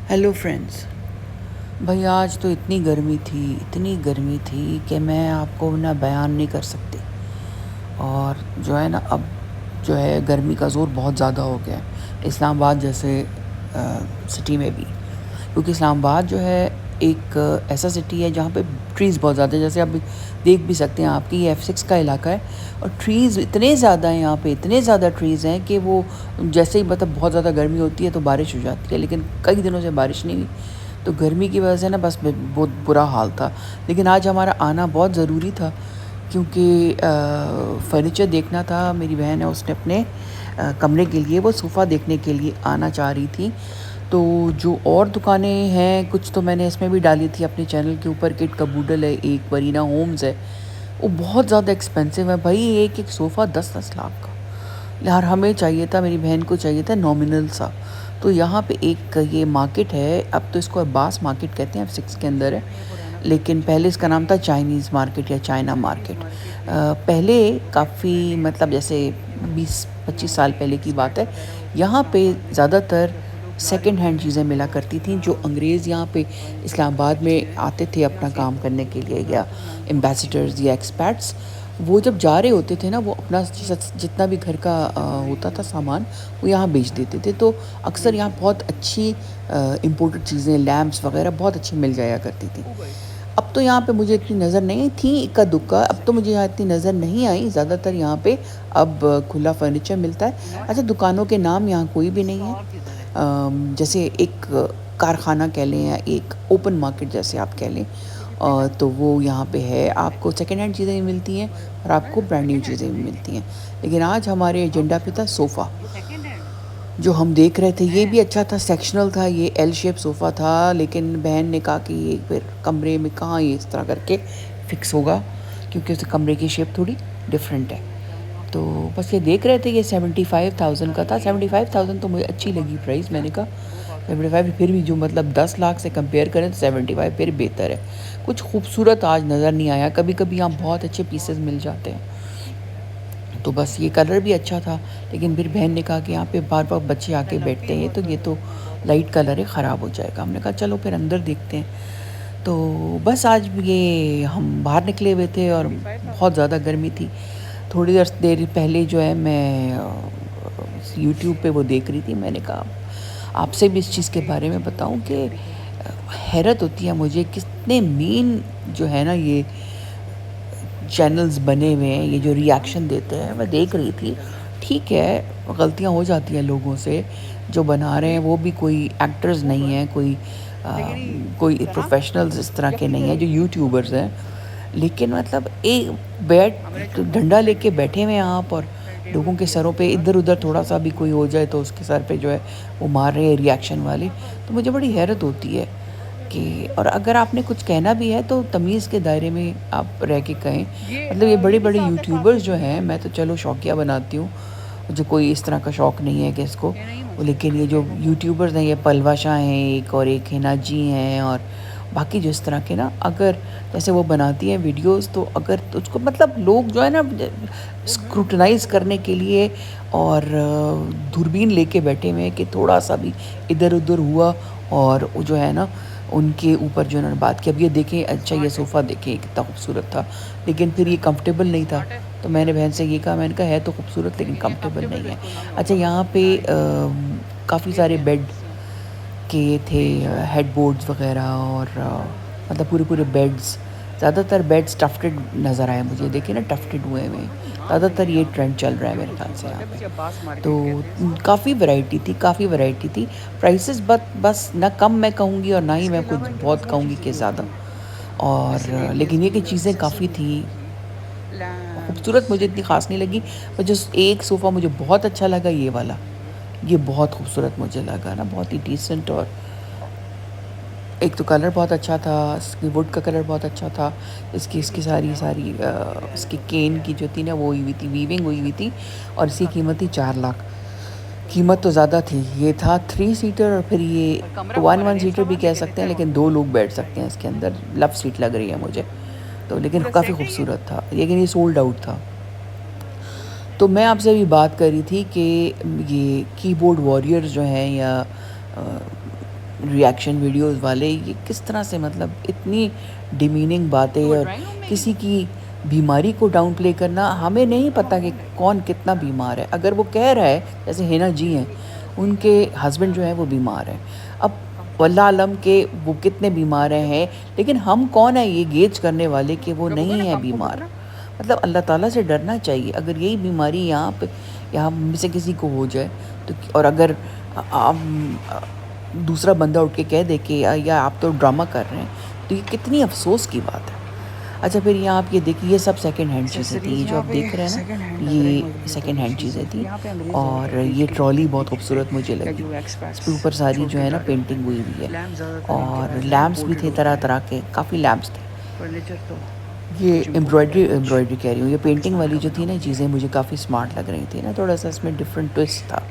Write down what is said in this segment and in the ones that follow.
Hello friends. भाई आज तो इतनी गर्मी थी कि मैं आपको ना बयान नहीं कर सकती। और जो है ना अब जो है गर्मी का ज़ोर बहुत ज़्यादा हो गया है इस्लामाबाद जैसे सिटी में भी, क्योंकि इस्लामाबाद जो है एक ऐसा सिटी है जहाँ पे ट्रीज़ बहुत ज़्यादा है। जैसे आप देख भी सकते हैं, आपकी ये F6 का इलाका है और ट्रीज़ इतने ज़्यादा हैं यहाँ पे, इतने ज़्यादा ट्रीज़ हैं कि वो जैसे ही मतलब बहुत ज़्यादा गर्मी होती है तो बारिश हो जाती है, लेकिन कई दिनों से बारिश नहीं हुई। तो गर्मी की वजह से ना बस बहुत बुरा हाल था। लेकिन आज हमारा आना बहुत ज़रूरी था, क्योंकि फर्नीचर देखना था। मेरी बहन है, उसने अपने कमरे के लिए वो सोफ़ा देखने के लिए आना चाह रही थी। तो जो और दुकानें हैं कुछ तो मैंने इसमें भी डाली थी अपने चैनल के ऊपर। किट कबूडल है, एक वरीना होम्स है, वो बहुत ज़्यादा एक्सपेंसिव है भाई। एक एक सोफ़ा 10-10 लाख का। यार हमें चाहिए था, मेरी बहन को चाहिए था नॉमिनल सा। तो यहाँ पे एक ये मार्केट है, अब तो इसको अब्बास मार्केट कहते हैं, F6 के अंदर है, लेकिन पहले इसका नाम था चाइनीज़ मार्केट या चाइना मार्केट। पहले काफ़ी मतलब जैसे 20-25 साल पहले की बात है, यहाँ पे ज़्यादातर सेकंड हैंड चीज़ें मिला करती थी। जो अंग्रेज़ यहाँ पे इस्लामाबाद में आते थे अपना काम करने के लिए, या एम्बेसडर्स या एक्सपैट्स, वो जब जा रहे होते थे ना, वो अपना जितना भी घर का होता था सामान, वो यहाँ बेच देते थे। तो अक्सर यहाँ बहुत अच्छी इम्पोर्टेड चीज़ें, लैम्प्स वगैरह बहुत अच्छी मिल जाया करती थी। अब तो यहाँ पे मुझे इतनी नज़र नहीं थी, इक्का दुक्का, अब तो मुझे यहाँ इतनी नज़र नहीं आई। ज़्यादातर यहाँ पे अब खुला फर्नीचर मिलता है। अच्छा, दुकानों के नाम यहाँ कोई भी नहीं है। जैसे एक कारखाना कह लें या एक ओपन मार्केट जैसे आप कह लें, तो वो यहाँ पे है। आपको सेकेंड हैंड चीज़ें भी मिलती हैं और आपको ब्रांड न्यू चीज़ें भी मिलती हैं। लेकिन आज हमारे एजेंडा पे था सोफ़ा। जो हम देख रहे थे ये भी अच्छा था, सेक्शनल था, ये एल शेप सोफ़ा था। लेकिन बहन ने कहा कि ये फिर कमरे में कहाँ ये इस तरह करके फिक्स होगा, क्योंकि उस कमरे की शेप थोड़ी डिफरेंट है। तो बस ये देख रहे थे, ये 75,000 का था। 75,000 तो मुझे अच्छी लगी प्राइस। मैंने कहा 75 फिर भी, जो मतलब 10 लाख से कंपेयर करें तो 75 फिर बेहतर है। कुछ खूबसूरत आज नज़र नहीं आया। कभी कभी यहाँ बहुत अच्छे पीसेस मिल जाते हैं। तो बस ये कलर भी अच्छा था, लेकिन फिर बहन ने कहा कि यहाँ पे बार बार बच्चे आके बैठते हैं, तो ये तो लाइट कलर है, ख़राब हो जाएगा। हमने कहा चलो फिर अंदर देखते हैं। तो बस आज ये हम बाहर निकले हुए थे और बहुत ज़्यादा गर्मी थी। थोड़ी देर पहले जो है मैं यूट्यूब पे वो देख रही थी। मैंने कहा आपसे भी इस चीज़ के बारे में बताऊं कि हैरत होती है मुझे, कितने मीन जो है ना ये चैनल्स बने हुए हैं, ये जो रिएक्शन देते हैं। मैं देख रही थी, ठीक है गलतियां हो जाती हैं लोगों से। जो बना रहे हैं वो भी कोई एक्टर्स नहीं हैं, कोई प्रोफेशनल्स इस तरह के नहीं हैं जो यूट्यूबर्स हैं। लेकिन मतलब एक बैठ डंडा लेके बैठे हुए हैं आप, और लोगों के सरों पे इधर उधर थोड़ा सा भी कोई हो जाए तो उसके सर पे जो है वो मार रहे हैं रिएक्शन वाले। तो मुझे बड़ी हैरत होती है कि, और अगर आपने कुछ कहना भी है तो तमीज़ के दायरे में आप रह के कहें। मतलब ये बड़े बड़े यूट्यूबर्स जो हैं, मैं तो चलो शौकिया बनाती हूँ, मुझे कोई इस तरह का शौक़ नहीं है कि इसको, लेकिन ये जो यूट्यूबर्स हैं, ये पलवा शाह हैं एक, और एक हिना जी हैं, और बाकी जो इस तरह के ना, अगर जैसे वो बनाती हैं वीडियोस, तो अगर तो उसको मतलब लोग जो है ना स्क्रूटनाइज़ करने के लिए और दूरबीन लेके बैठे हुए हैं कि थोड़ा सा भी इधर उधर हुआ और वो जो है ना उनके ऊपर जो उन्होंने बात की। अब ये देखें, अच्छा ये सोफ़ा देखें कितना खूबसूरत था, लेकिन फिर ये कंफर्टेबल नहीं था। तो मैंने बहन से ये कहा, मैंने कहा है तो खूबसूरत लेकिन कंफर्टेबल नहीं है। अच्छा, यहाँ पे काफ़ी सारे बेड के थे, हेडबोर्ड्स वगैरह, और मतलब पूरे पूरे बेड्स, ज़्यादातर बेड टफ्टेड नज़र आए मुझे। देखिए ना, टफ्टेड हुए हुए ज़्यादातर ये ट्रेंड चल रहा है मेरे ख्याल से यहाँ पे। तो काफ़ी वैरायटी थी। प्राइसेस बस ना कम मैं कहूँगी और ना ही मैं कुछ बहुत कहूँगी कि ज़्यादा। और लेकिन ये कि चीज़ें काफ़ी थी खूबसूरत, मुझे इतनी ख़ास नहीं लगी। पर जो एक सोफ़ा मुझे बहुत अच्छा लगा, ये वाला, ये बहुत खूबसूरत मुझे लगा ना, बहुत ही डिसेंट। और एक तो कलर बहुत अच्छा था, इसकी वुड का कलर बहुत अच्छा था। इसकी सारी सारी इसकी केन की जो थी ना, वो हुई हुई थी, वीविंग हुई हुई थी। और इसकी कीमत थी 4 लाख। कीमत तो ज़्यादा थी। ये था 3 सीटर, और फिर ये 1 सीटर भी कह सकते हैं, लेकिन 2 लोग बैठ सकते हैं इसके अंदर। लव सीट लग रही है मुझे तो, लेकिन काफ़ी खूबसूरत था, लेकिन ये सोल्ड आउट था। तो मैं आपसे भी बात कर रही थी कि ये कीबोर्ड वॉरियर्स जो हैं, या रिएक्शन वीडियोस वाले ये किस तरह से मतलब इतनी डिमीनिंग बातें और किसी की बीमारी को डाउन प्ले करना। हमें नहीं पता कि कौन कितना बीमार है। अगर वो कह रहा है जैसे हिना जी हैं, उनके हस्बैंड जो है वो बीमार है। अब वल्लाह आलम के वो कितने बीमार हैं, लेकिन हम कौन है ये गेज करने वाले कि वो नहीं है बीमार। मतलब अल्लाह ताला से डरना चाहिए। अगर यही बीमारी यहाँ में से किसी को हो जाए तो, और अगर दूसरा बंदा उठ के कह दे कि या आप तो ड्रामा कर रहे हैं, तो ये कितनी अफसोस की बात है। अच्छा, फिर यहाँ आप ये देखिए, ये सब सेकंड हैंड चीज़ें थी। ये जो आप देख रहे हैं ना, ये सेकंड हैंड चीज़ें थी। और ये ट्रॉली बहुत खूबसूरत मुझे लगी। इसके ऊपर सारी जो है ना पेंटिंग हुई हुई है, और लैम्प्स भी थे तरह तरह के, काफ़ी लैम्प्स थे। ये एम्ब्रॉयडरी कह रही हूँ, ये पेंटिंग वाली जो थी ना चीज़ें मुझे काफ़ी स्मार्ट लग रही थी ना, थोड़ा सा इसमें डिफरेंट ट्विस्ट था।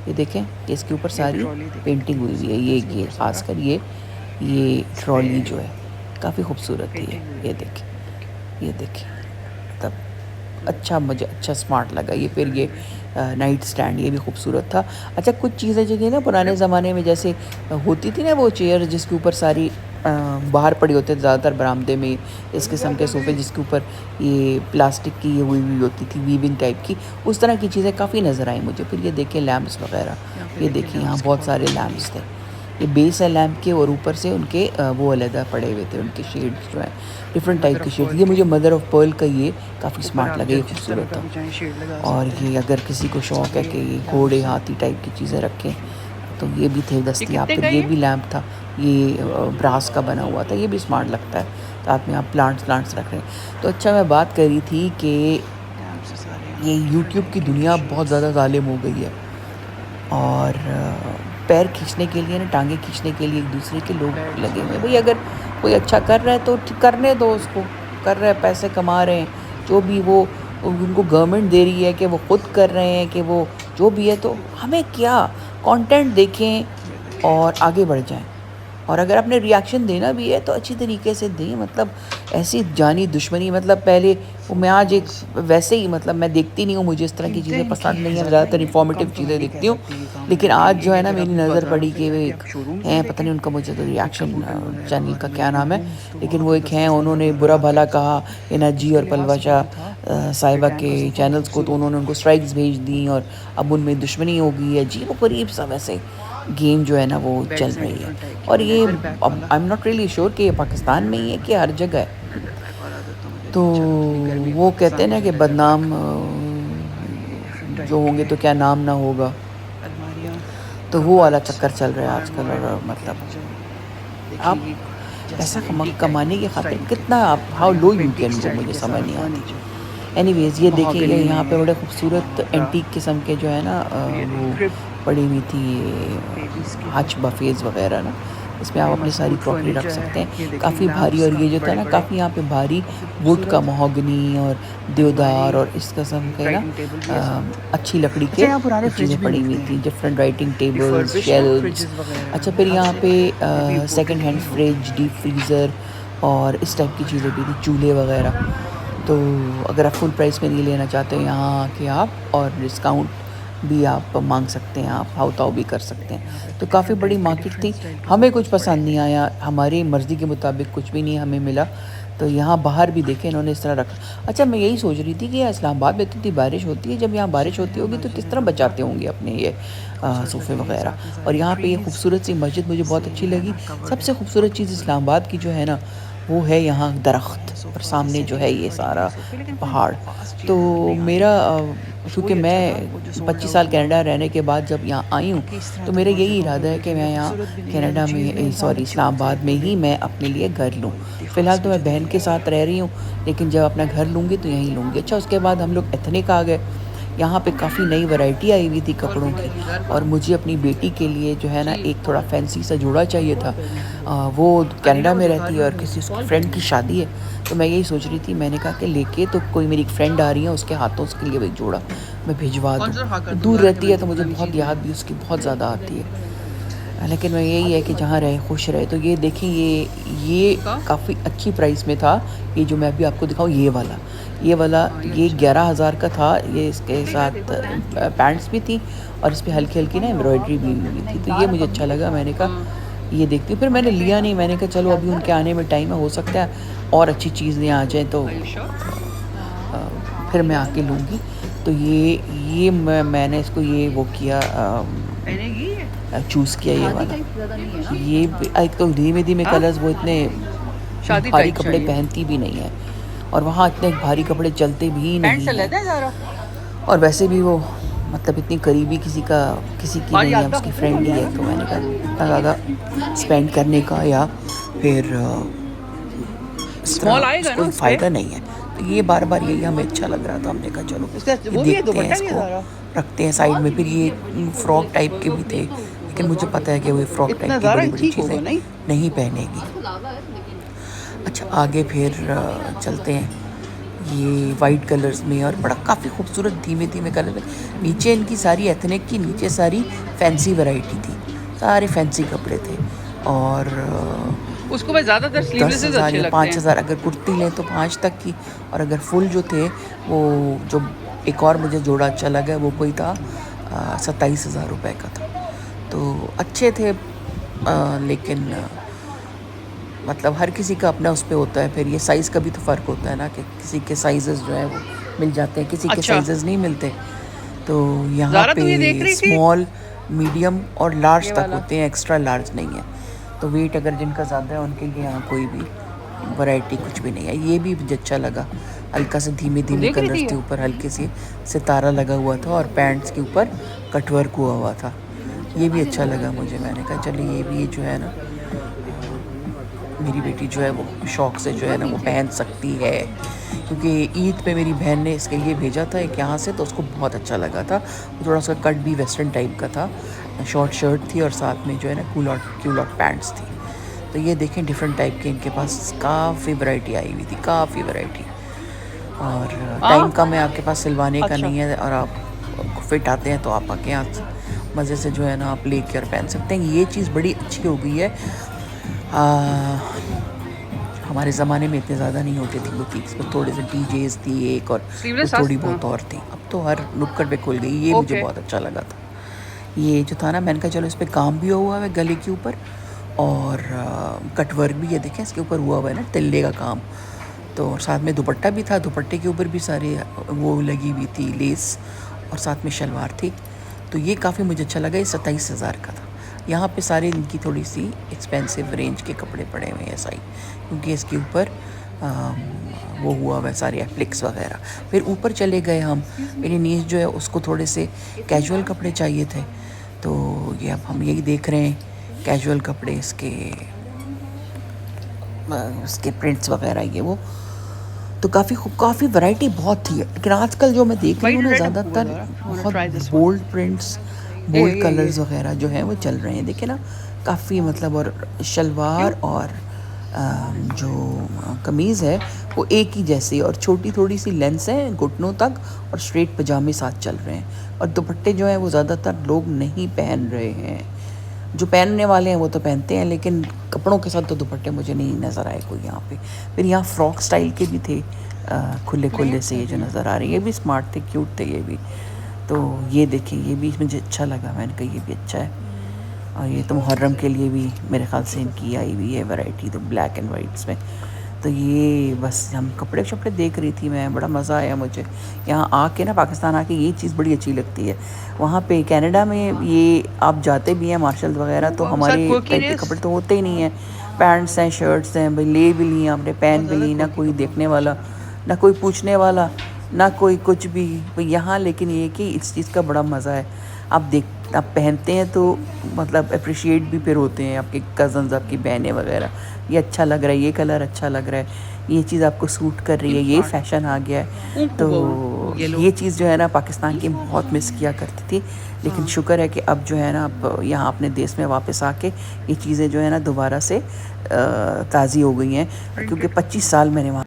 ये देखें कि इसके ऊपर सारी पेंटिंग हुई हुई है। ये खासकर ये ट्रॉली जो है काफ़ी खूबसूरत थी। ये देखें तब अच्छा, मुझे अच्छा स्मार्ट लगा ये। फिर ये नाइट स्टैंड, ये भी खूबसूरत था। अच्छा, कुछ चीज़ें जो थी ना पुराने ज़माने में जैसे होती थी ना वो चेयर जिसके ऊपर सारी बाहर पड़ी होते थे ज़्यादातर बरामदे में, इस किस्म के सोफ़े जिसके ऊपर ये प्लास्टिक की ये हुई हुई होती थी वीविंग टाइप की, उस तरह की चीज़ें काफ़ी नज़र आई मुझे। फिर ये देखिए लैम्प्स वगैरह, ये देखिए यहाँ बहुत सारे लैम्प्स थे। ये बेस है लैम्प के, और ऊपर से उनके वो अलग पड़े हुए थे, उनके शेड्स जो हैं डिफरेंट टाइप के शेड्स। ये मुझे मदर ऑफ पर्ल का ये काफ़ी स्मार्ट लगे, ये खूबसूरत था। और ये अगर किसी को शौक़ है कि ये घोड़े हाथी टाइप की चीज़ें रखें तो ये भी थे दस्तियाब। फिर ये भी लैम्प था, ये ब्रास का बना हुआ था, ये भी स्मार्ट लगता है। साथ में आप प्लांट्स रख रहे हैं। तो अच्छा, मैं बात कर रही थी कि ये यूट्यूब की दुनिया बहुत ज़्यादा ज़ालिम हो गई है, और पैर खींचने के लिए ना, टांगे खींचने के लिए एक दूसरे के लोग लगे हुए हैं। भाई अगर कोई अच्छा कर रहा है तो करने दो उसको, कर रहा है, पैसे कमा रहे हैं, जो भी वो उनको गवर्नमेंट दे रही है कि वो खुद कर रहे हैं, कि वो जो भी है, तो हमें क्या, कंटेंट देखें और आगे बढ़ जाएं। और अगर आपने रिएक्शन देना भी है तो अच्छी तरीके से दें। मतलब ऐसी जानी दुश्मनी, मतलब पहले वो, मैं आज एक वैसे ही, मतलब मैं देखती नहीं हूँ, मुझे इस तरह की चीज़ें पसंद नहीं है, ज़्यादातर इन्फॉर्मेटिव चीज़ें देखती हूँ। लेकिन आज जो है ना मेरी नज़र पड़ी कि वो एक हैं, पता नहीं उनका, मुझे तो रिएक्शन चैनल का क्या नाम है, लेकिन वो एक हैं, उन्होंने बुरा भला कहा हिना जी और पलवाशा साहिबा के चैनल्स को, तो उन्होंने उनको स्ट्राइक्स भेज दी, और अब उनमें दुश्मनी हो गई है। जी, वो करीब सा वैसे गेम जो है ना वो चल रही है। और ये I am not really sure कि ये पाकिस्तान में ही है कि हर जगह है। तो वो कहते हैं ना कि बदनाम जो होंगे तो क्या नाम ना होगा, तो वो वाला चक्कर चल रहा है आजकल। और मतलब आप पैसा कमाने की खातिर कितना आप, how low you can go, मुझे समझ नहीं आती। एनीवेज, ये देखिए, ये यहाँ पे बड़े खूबसूरत एंटीक किस्म के जो है ना वो पड़ी हुई थी हच बफेज़ वगैरह ना, इसमें आप अपनी सारी क्रॉकरी रख सकते हैं, काफ़ी भारी। और ये जो था ना काफ़ी यहाँ पे भारी वुड का, महोगनी और देवदार और इस किस्म के ना अच्छी लकड़ी के चीज़ें पड़ी हुई थी, डिफरेंट राइटिंग टेबल्स, शेल्व्स। अच्छा, फिर यहाँ पे second hand fridge, deep freezer और इस टाइप की चीज़ें भी थी, चूल्हे वगैरह। तो अगर आप फुल प्राइस में नहीं लेना चाहते हो यहाँ के आप, और डिस्काउंट भी आप मांग सकते हैं, आप हाउ ताऊ भी कर सकते हैं। तो काफ़ी बड़ी मार्केट थी। हमें कुछ पसंद नहीं आया, हमारी मर्ज़ी के मुताबिक कुछ भी नहीं हमें मिला। तो यहाँ बाहर भी देखे इन्होंने इस तरह रखा। अच्छा, मैं यही सोच रही थी कि इस्लामाबाद में इतनी बारिश होती है, जब यहाँ बारिश होती होगी तो किस तरह बचाते होंगे अपने ये सोफ़े वगैरह। और यहाँ पे ये खूबसूरत सी मस्जिद मुझे बहुत अच्छी लगी। सबसे खूबसूरत चीज़ इस्लामाबाद की जो है ना वो है यहाँ दरख्त, और सामने जो है ये सारा पहाड़। तो मेरा चूँकि मैं 25 साल कनाडा रहने के बाद जब यहाँ आई हूँ, तो मेरा यही इरादा है कि मैं यहाँ कनाडा में, सॉरी इस्लामाबाद में ही मैं अपने लिए घर लूँ। फ़िलहाल तो मैं बहन के साथ रह रही हूँ, लेकिन जब अपना घर लूँगी तो यहीं लूँगी। अच्छा, उसके बाद हम लोग एथनिक आ गए। यहाँ पे काफ़ी नई वैरायटी आई हुई थी कपड़ों की, और मुझे अपनी बेटी के लिए जो है ना एक थोड़ा फैंसी सा जोड़ा चाहिए था। वो कनाडा में रहती है और किसी उसकी फ्रेंड की शादी है, तो मैं यही सोच रही थी, मैंने कहा कि लेके, तो कोई मेरी फ्रेंड आ रही है, उसके हाथों उसके लिए एक जोड़ा मैं भिजवा दूँ। दूर रहती है तो मुझे बहुत याद भी उसकी बहुत ज़्यादा आती है, लेकिन मैं यही है कि जहाँ रहे खुश रहे। तो ये देखिए, ये काफ़ी अच्छी प्राइस में था। ये जो मैं अभी आपको दिखाऊँ, ये वाला ये 11,000 का था। ये इसके साथ पैंट्स भी थी, और इस पर हल्की हल्की ना एम्ब्रॉयडरी भी हुई थी, तो ये मुझे अच्छा लगा। मैंने कहा ये देखती हूँ। फिर मैंने लिया नहीं, मैंने कहा चलो अभी उनके आने में टाइम है, हो सकता है और अच्छी चीज़ें आ जाएँ तो फिर मैं आके लूँगी। तो ये मैंने इसको ये वो किया, चूज़ किया ये वाला। ये एक तो धीमे-धीमे कलर्स वो इतने भारी कपड़े पहनती भी नहीं है और वहाँ इतने भारी कपड़े चलते भी नहीं हैं। और वैसे भी वो मतलब इतनी करीबी किसी की नहीं है, उसकी फ्रेंड ही है, तो मैंने कहा इतना ज़्यादा स्पेंड करने का या फिर इस तरह कोई फ़ायदा नहीं है। तो ये बार-बार यही हमें अच्छा लग रहा था, हमने कहा चलो ये देखते हैं, इसको रखते हैं साइड में। फिर ये फ्रॉक टाइप के भी थे, लेकिन मुझे पता है कि वो फ्रॉक टाइप की बड़ी-बड़ी चीज़ें नहीं पहनेगी। अच्छा आगे फिर चलते हैं, ये वाइट कलर्स में और बड़ा काफ़ी खूबसूरत धीमे-धीमे कलर में। नीचे इनकी सारी एथनिक की नीचे सारी फैंसी वैरायटी थी, सारे फैंसी कपड़े थे और उसको मैं ज़्यादातर स्लीवलेस अच्छे लगते हैं। 5,000 अगर कुर्ती लें तो 5 तक की, और अगर फुल जो थे वो जो एक और मुझे जोड़ा अच्छा लगा वो कोई था 27,000 रुपये का था। तो अच्छे थे लेकिन मतलब हर किसी का अपना उस पे होता है। फिर ये साइज़ का भी तो फ़र्क होता है ना कि किसी के साइज़ेस जो है वो मिल जाते हैं, किसी के साइज़ेस नहीं मिलते। तो यहाँ पे स्मॉल, मीडियम और लार्ज तक होते हैं, एक्स्ट्रा लार्ज नहीं है। तो वेट अगर जिनका ज़्यादा है उनके लिए यहाँ कोई भी वैरायटी कुछ भी नहीं है। ये भी मुझे अच्छा लगा, हल्का से धीमे कलर्स के ऊपर हल्के से सितारा लगा हुआ था और पैंट्स के ऊपर कटवर्क हुआ था। ये भी अच्छा लगा मुझे। मैंने कहा चलिए ये भी जो है ना मेरी बेटी जो है वो शौक़ से जो है ना वो पहन सकती है, क्योंकि ईद पे मेरी बहन ने इसके लिए भेजा था एक यहाँ से, तो उसको बहुत अच्छा लगा था। थोड़ा सा कट भी वेस्टर्न टाइप का था, शॉर्ट शर्ट थी और साथ में जो है ना क्यूलॉट पैंट्स थी। तो ये देखें डिफरेंट टाइप के इनके पास काफ़ी वैरायटी आई हुई थी, काफ़ी वैरायटी। और टाइम कम है आपके पास, सिलवाने का नहीं है, और आप फिट आते हैं तो आप आके यहाँ मज़े से जो है ना आप लेके और पहन सकते हैं। ये चीज़ बड़ी अच्छी हो गई है। हमारे ज़माने में इतने ज़्यादा नहीं होते थी बुटीक्स में, थोड़े से डीजेस थी एक और थोड़ी बहुत और थी। अब तो हर नुक्कड़ पे खुल गई। ये मुझे बहुत अच्छा लगा था। ये जो था ना मैंने कहा चलो इस पर काम भी हुआ है गले के ऊपर और कटवर्क भी, ये देखें इसके ऊपर हुआ है ना तिल्ले का काम। तो साथ में दुपट्टा भी था, दुपट्टे के ऊपर भी सारे वो लगी हुई थी लेस और साथ में शलवार थी। तो ये काफ़ी मुझे अच्छा लगा। ये 27,000 का था। यहाँ पे सारे इनकी थोड़ी सी एक्सपेंसिव रेंज के कपड़े पड़े हुए हैं ऐसा ही, क्योंकि इसके ऊपर वो हुआ हुआ सारे एप्लिक्स वगैरह। फिर ऊपर चले गए हम, मेरी नीस जो है उसको थोड़े से कैजुअल कपड़े चाहिए थे, तो ये अब हम यही देख रहे हैं कैजुअल कपड़े, इसके प्रिंट्स वगैरह ये वो। तो काफ़ी वैरायटी बहुत थी, लेकिन आजकल जो मैं देख रही हूँ ना ज़्यादातर बहुत बोल्ड प्रिंट्स, बोल्ड कलर्स वगैरह जो हैं वो चल रहे हैं। देखिए ना काफ़ी मतलब, और शलवार और जो कमीज़ है वो एक ही जैसी और छोटी थोड़ी सी लेंस है घुटनों तक और स्ट्रेट पजामे साथ चल रहे हैं। और दुपट्टे जो हैं वो ज़्यादातर लोग नहीं पहन रहे हैं, जो पहनने वाले हैं वो तो पहनते हैं, लेकिन कपड़ों के साथ तो दुपट्टे मुझे नहीं नज़र आए कोई यहाँ पे। फिर यहाँ फ्रॉक स्टाइल के भी थे, खुले से ये जो नज़र आ रहे हैं, ये भी स्मार्ट थे, क्यूट थे ये भी। तो ये देखिए ये भी मुझे अच्छा लगा, मैंने कहा ये भी अच्छा है। और ये तो मुहर्रम के लिए भी मेरे ख्याल से इनकी आई हुई है वैरायटी, तो ब्लैक एंड वाइट्स में। तो ये बस हम कपड़े शपड़े देख रही थी मैं, बड़ा मज़ा आया मुझे यहाँ आके ना, पाकिस्तान आके ये चीज़ बड़ी अच्छी लगती है। वहाँ पे कनाडा में ये आप जाते भी हैं मार्शल वगैरह, तो हमारे टाइप के कपड़े तो होते ही नहीं हैं, पैंट्स हैं शर्ट्स हैं, भाई ले भी लिए आपने, पहन भी ली, ना कोई देखने वाला ना कोई पूछने वाला ना कोई कुछ भी यहाँ। लेकिन ये कि इस चीज़ का बड़ा मज़ा है, आप पहनते हैं तो मतलब अप्रिशिएट भी फिर होते हैं आपके कज़न्स, आपकी बहनें वगैरह, ये अच्छा लग रहा है, ये कलर अच्छा लग रहा है, ये चीज़ आपको सूट कर रही है, ये फ़ैशन आ गया है। तो ये चीज़ जो है ना पाकिस्तान की बहुत मिस किया करती थी, लेकिन शुक्र है कि अब जो है ना अब यहाँ अपने देश में वापस आके ये चीज़ें जो है ना दोबारा से ताज़ी हो गई हैं, क्योंकि 25 साल मैंने वहाँ